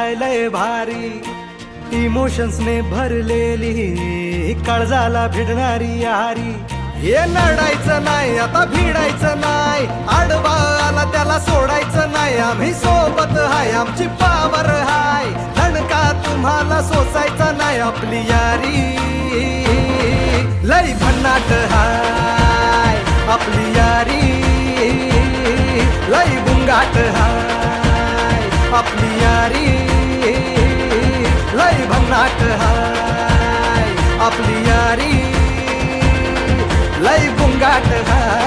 हाय लय भारी, इमोशन्सने भरलेली काळजाला भिडणारी यारी. हे लढायचं नाही आता भिडायचं नाही, आडवा आला त्याला सोडायचं नाही. आम्ही सोबत हाय आमची पावर हाय, दणका तुम्हाला सोसायचा नाही. आपली यारी लय भन्नाट हाय, आपली यारी लय बुंगाट हाय. आपली यारी लय भन्नाट हाय, आपली यारी लय बुंगाट हाय.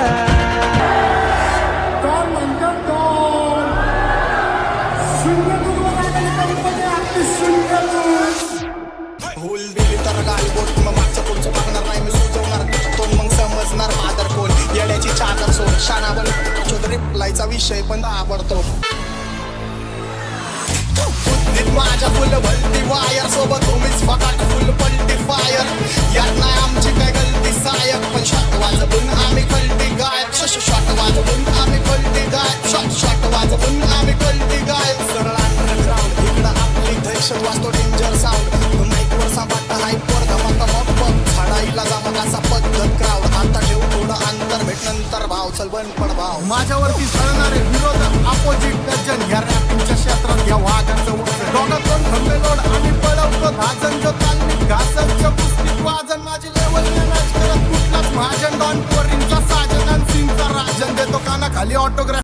भूल दिली तर गालबोट, मग मागचं पुढचं बघणार नाही मी, सुचवणार तो मग समजणार फादर कोण. येड्याची चादर सोड शाना बन रिप्लायचा विषय पण आवडतो. माझ्या फुल भलती वायर सोबत तुम्हीच फकाट फुल पलटी फायर. यात नाही आमची काय गलती सायक, पण शॉट वाजवून आम्ही कलटी गायब. शॉट वाजवून आम्ही कलटी गायब, शॉट वाजवून आम्ही कलटी गायब. सरळ अंडरग्राऊंड इकडं आपली दहशत वाजतो डेंजर साऊंड. माईकवर सापाटा हायपर धमाका मग झाडाईला जमा कसा पद्धत क्राऊड. आता ठेव थोडं अंतर भेट नंतर भाव चल बन पण भाव. माझ्यावरती सळणारे विरोधक अपोजिट गजन, ह्या रॅपिंगच्या क्षेत्रात घ्या वागण